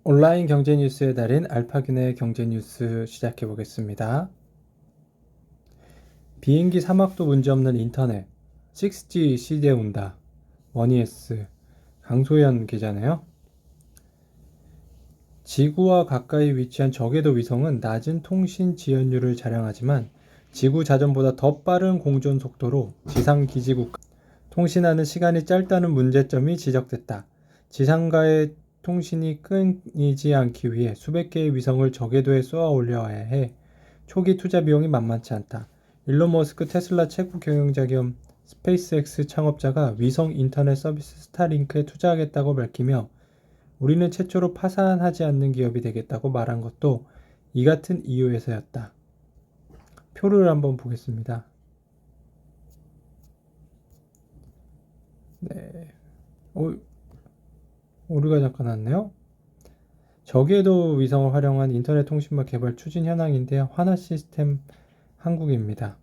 온라인 경제 뉴스의 달인 알파균의 경제 뉴스 시작해 보겠습니다. 비행기 사막도 문제없는 인터넷 6G 시대 온다. 머니에스 강소연 기자네요. 지구와 가까이 위치한 저궤도 위성은 낮은 통신 지연율을 자랑하지만 지구 자전보다 더 빠른 공전 속도로 지상 기지국과 통신하는 시간이 짧다는 문제점이 지적됐다. 지상과의 통신이 끊이지 않기 위해 수백 개의 위성을 저궤도에 쏘아 올려야 해 초기 투자 비용이 만만치 않다. 일론 머스크 테슬라 최고 경영자 겸 스페이스X 창업자가 위성 인터넷 서비스 스타링크에 투자하겠다고 밝히며 우리는 최초로 파산하지 않는 기업이 되겠다고 말한 것도 이 같은 이유에서였다. 표를 한번 보겠습니다. 네. 오류가 잠깐 났네요. 저궤도 위성을 활용한 인터넷 통신망 개발 추진 현황인데요. 하나 시스템 한국입니다.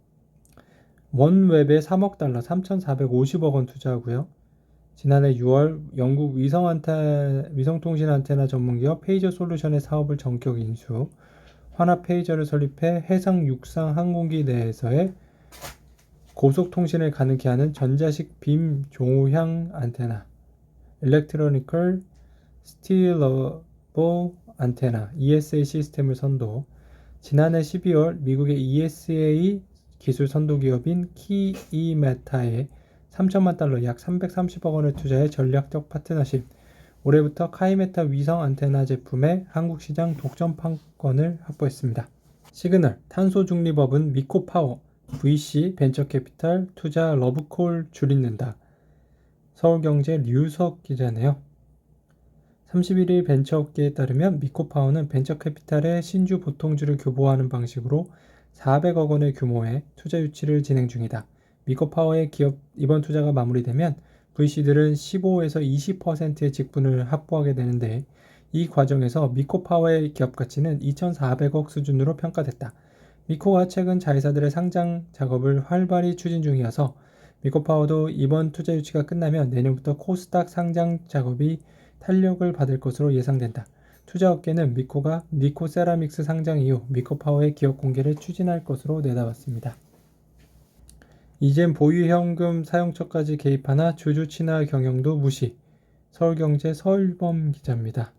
원웹에 3억 달러 3,450억 원 투자하고요. 지난해 6월 영국 위성통신 안테나 전문기업 페이저 솔루션의 사업을 전격 인수, 환합 페이저를 설립해 해상, 육상, 항공기 내에서의 고속통신을 가능케 하는 전자식 빔 조향 안테나, 일렉트로니컬 스틸러버 안테나 ESA 시스템을 선도, 지난해 12월 미국의 ESA 기술 선도 기업인 키이메타에 3천만 달러 약 330억 원을 투자해 전략적 파트너십, 올해부터 카이메타 위성 안테나 제품의 한국 시장 독점 판권을 확보했습니다. 시그널, 탄소 중립업은 미코파워, VC 벤처캐피탈 투자 러브콜 줄잇는다. 서울경제 류석 기자네요. 31일 벤처업계에 따르면 미코파워는 벤처캐피탈의 신주 보통주를 교보하는 방식으로 400억 원의 규모의 투자 유치를 진행 중이다. 미코파워의 기업 이번 투자가 마무리되면 VC들은 15에서 20%의 직분을 확보하게 되는데 이 과정에서 미코파워의 기업 가치는 2,400억 수준으로 평가됐다. 미코가 최근 자회사들의 상장 작업을 활발히 추진 중이어서 미코파워도 이번 투자 유치가 끝나면 내년부터 코스닥 상장 작업이 탄력을 받을 것으로 예상된다. 투자업계는 미코가 니코세라믹스 상장 이후 미코파워의 기업 공개를 추진할 것으로 내다봤습니다. 이젠 보유현금 사용처까지 개입하나 주주 친화 경영도 무시. 서울경제 서일범 기자입니다.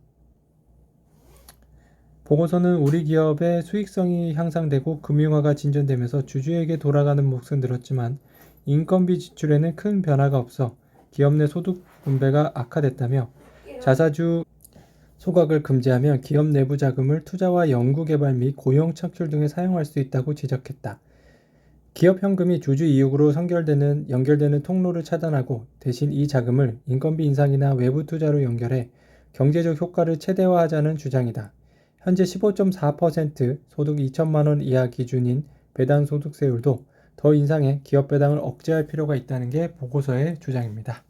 보고서는 우리 기업의 수익성이 향상되고 금융화가 진전되면서 주주에게 돌아가는 몫은 늘었지만 인건비 지출에는 큰 변화가 없어 기업 내 소득 분배가 악화됐다며 자사주 소각을 금지하면 기업 내부 자금을 투자와 연구개발 및 고용 창출 등에 사용할 수 있다고 지적했다. 기업 현금이 주주 이익으로 연결되는 통로를 차단하고 대신 이 자금을 인건비 인상이나 외부 투자로 연결해 경제적 효과를 최대화하자는 주장이다. 현재 15.4% 소득 2천만 원 이하 기준인 배당 소득세율도 더 인상해 기업 배당을 억제할 필요가 있다는 게 보고서의 주장입니다.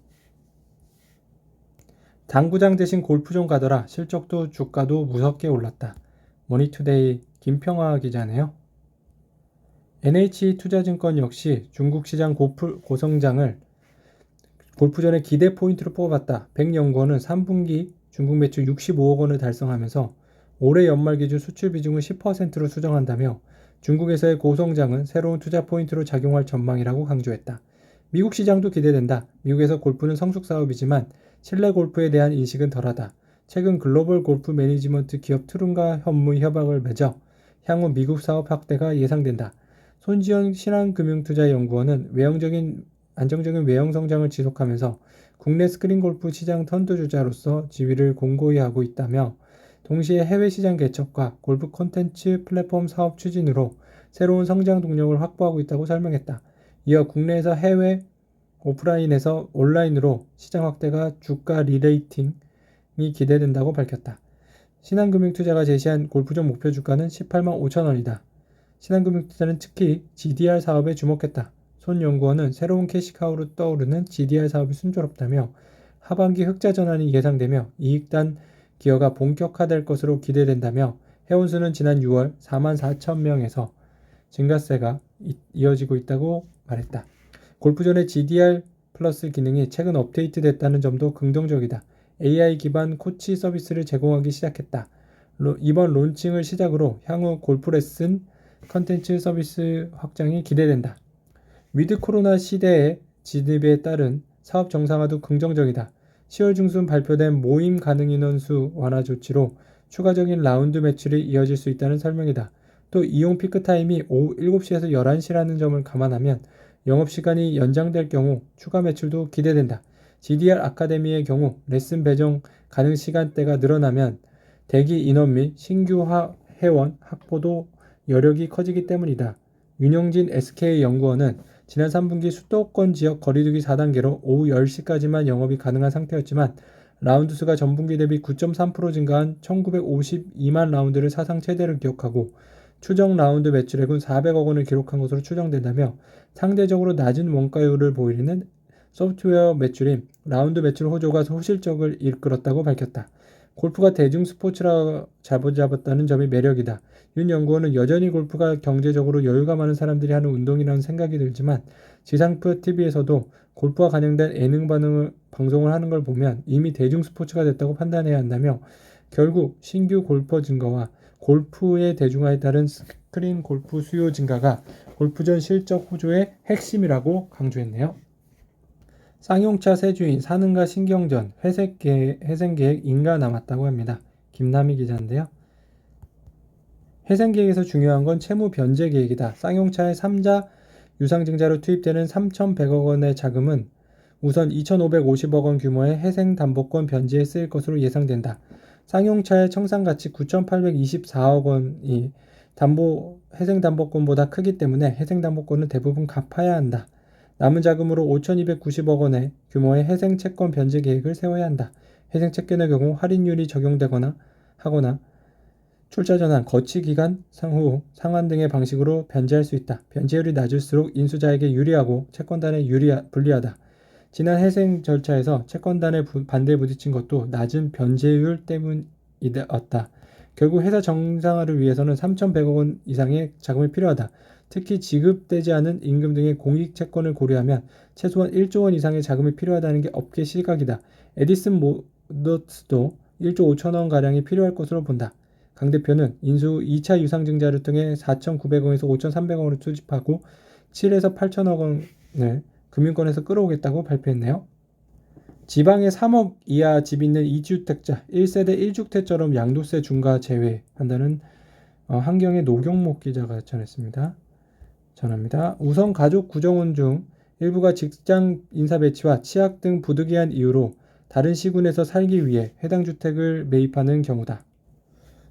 당구장 대신 골프 좀 가더라. 실적도 주가도 무섭게 올랐다. 머니투데이 김평화 기자네요. NH투자증권 역시 중국 시장 고성장을 골프전의 기대 포인트로 뽑았다. 백연구원은 3분기 중국 매출 65억 원을 달성하면서 올해 연말 기준 수출 비중을 10%로 수정한다며 중국에서의 고성장은 새로운 투자 포인트로 작용할 전망이라고 강조했다. 미국 시장도 기대된다. 미국에서 골프는 성숙 사업이지만 실내 골프에 대한 인식은 덜하다. 최근 글로벌 골프 매니지먼트 기업 트룸과 현무 협약을 맺어 향후 미국 사업 확대가 예상된다. 손지연 신한금융투자연구원은 안정적인 외형 성장을 지속하면서 국내 스크린 골프 시장 선두주자로서 지위를 공고히 하고 있다며 동시에 해외 시장 개척과 골프 콘텐츠 플랫폼 사업 추진으로 새로운 성장 동력을 확보하고 있다고 설명했다. 이어 국내에서 해외 오프라인에서 온라인으로 시장 확대가 주가 리레이팅이 기대된다고 밝혔다. 신한금융투자가 제시한 골프전 목표 주가는 18만 5천 원이다. 신한금융투자는 특히 GDR 사업에 주목했다. 손 연구원은 새로운 캐시카우로 떠오르는 GDR 사업이 순조롭다며 하반기 흑자 전환이 예상되며 이익단 기여가 본격화될 것으로 기대된다며 회원수는 지난 6월 4만 4천 명에서 증가세가 이어지고 있다고 말했다. 골프전의 GDR 플러스 기능이 최근 업데이트됐다는 점도 긍정적이다. AI 기반 코치 서비스를 제공하기 시작했다. 이번 론칭을 시작으로 향후 골프 레슨 컨텐츠 서비스 확장이 기대된다. 위드 코로나 시대의 진입에 따른 사업 정상화도 긍정적이다. 10월 중순 발표된 모임 가능 인원수 완화 조치로 추가적인 라운드 매출이 이어질 수 있다는 설명이다. 또 이용 피크 타임이 오후 7시에서 11시라는 점을 감안하면 영업시간이 연장될 경우 추가 매출도 기대된다. GDR 아카데미의 경우 레슨 배정 가능 시간대가 늘어나면 대기 인원 및 신규 회원 확보도 여력이 커지기 때문이다. 윤영진 SK연구원은 지난 3분기 수도권 지역 거리두기 4단계로 오후 10시까지만 영업이 가능한 상태였지만 라운드 수가 전분기 대비 9.3% 증가한 1952만 라운드를 사상 최대로 기록하고 추정 라운드 매출액은 400억 원을 기록한 것으로 추정된다며 상대적으로 낮은 원가율을 보이는 소프트웨어 매출인 라운드 매출 호조가 소실적을 이끌었다고 밝혔다. 골프가 대중 스포츠라 잡았다는 점이 매력이다. 윤 연구원은 여전히 골프가 경제적으로 여유가 많은 사람들이 하는 운동이라는 생각이 들지만 지상파 TV에서도 골프와 관련된 예능 방송을 하는 걸 보면 이미 대중 스포츠가 됐다고 판단해야 한다며 결국 신규 골퍼 증가와 골프의 대중화에 따른 스크린 골프 수요 증가가 골프전 실적 호조의 핵심이라고 강조했네요. 쌍용차 새 주인 사는가 신경전 회생계획 인가 남았다고 합니다. 김남희 기자인데요. 회생계획에서 중요한 건 채무 변제 계획이다. 쌍용차의 3자 유상증자로 투입되는 3,100억 원의 자금은 우선 2,550억 원 규모의 회생담보권 변제에 쓰일 것으로 예상된다. 쌍용차의 청산가치 9,824억 원이 회생담보권보다 크기 때문에 회생담보권은 대부분 갚아야 한다. 남은 자금으로 5,290억 원의 규모의 회생채권 변제 계획을 세워야 한다. 회생채권의 경우 할인율이 적용되거나 하거나 출자전환, 거치기간 후 상환 등의 방식으로 변제할 수 있다. 변제율이 낮을수록 인수자에게 유리하고 채권단에 불리하다. 지난 회생 절차에서 채권단의 반대에 부딪힌 것도 낮은 변제율 때문이었다. 결국 회사 정상화를 위해서는 3,100억 원 이상의 자금이 필요하다. 특히 지급되지 않은 임금 등의 공익 채권을 고려하면 최소한 1조 원 이상의 자금이 필요하다는 게 업계 시각이다. 에디슨 모터스도 1조 5천원 가량이 필요할 것으로 본다. 강 대표는 인수 2차 유상증자를 통해 4,900억에서 5,300억원을 투입하고 7에서 8천억 원을 금융권에서 끌어오겠다고 발표했네요. 지방에 3억 이하 집 있는 2주택자 1세대 1주택처럼 양도세 중과 제외한다는 한경의 노경목 기자가 전합니다. 우선 가족 구성원 중 일부가 직장 인사 배치와 취약 등 부득이한 이유로 다른 시군에서 살기 위해 해당 주택을 매입하는 경우다.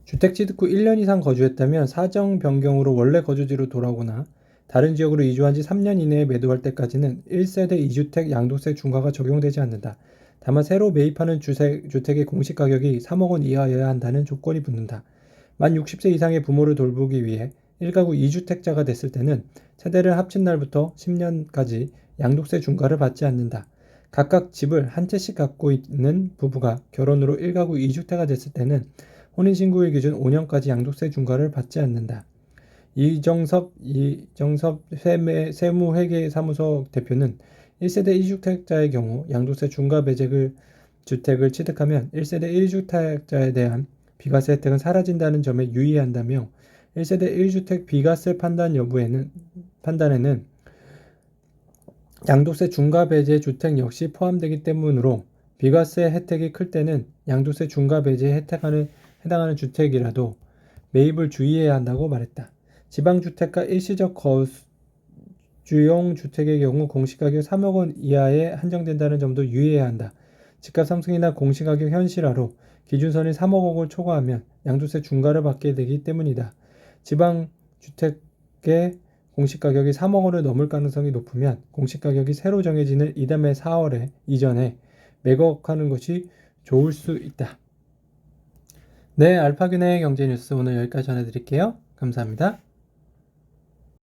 주택 취득 후 1년 이상 거주했다면 사정 변경으로 원래 거주지로 돌아오거나 다른 지역으로 이주한 지 3년 이내에 매도할 때까지는 1세대 2주택 양도세 중과가 적용되지 않는다. 다만 새로 매입하는 주택의 공시가격이 3억 원 이하여야 한다는 조건이 붙는다. 만 60세 이상의 부모를 돌보기 위해 1가구 2주택자가 됐을 때는 세대를 합친 날부터 10년까지 양도세 중과를 받지 않는다. 각각 집을 한 채씩 갖고 있는 부부가 결혼으로 1가구 2주택가 됐을 때는 혼인신고일 기준 5년까지 양도세 중과를 받지 않는다. 이정섭 세무회계사무소 대표는 1세대 1주택자의 경우 양도세 중과 배제 주택을 취득하면 1세대 1주택자에 대한 비과세 혜택은 사라진다는 점에 유의한다며 1세대 1주택 비과세 판단에는 양도세 중과 배제 주택 역시 포함되기 때문으로 비과세 혜택이 클 때는 양도세 중과 배제에 해당하는 주택이라도 매입을 주의해야 한다고 말했다. 지방주택가 일시적 거주용 주택의 경우 공시가격 3억 원 이하에 한정된다는 점도 유의해야 한다. 집값 상승이나 공시가격 현실화로 기준선이 3억 원을 초과하면 양도세 중과를 받게 되기 때문이다. 지방주택의 공시가격이 3억 원을 넘을 가능성이 높으면 공시가격이 새로 정해지는 이듬해 4월에 이전에 매각하는 것이 좋을 수 있다. 네, 알파균의 경제뉴스 오늘 여기까지 전해드릴게요. 감사합니다.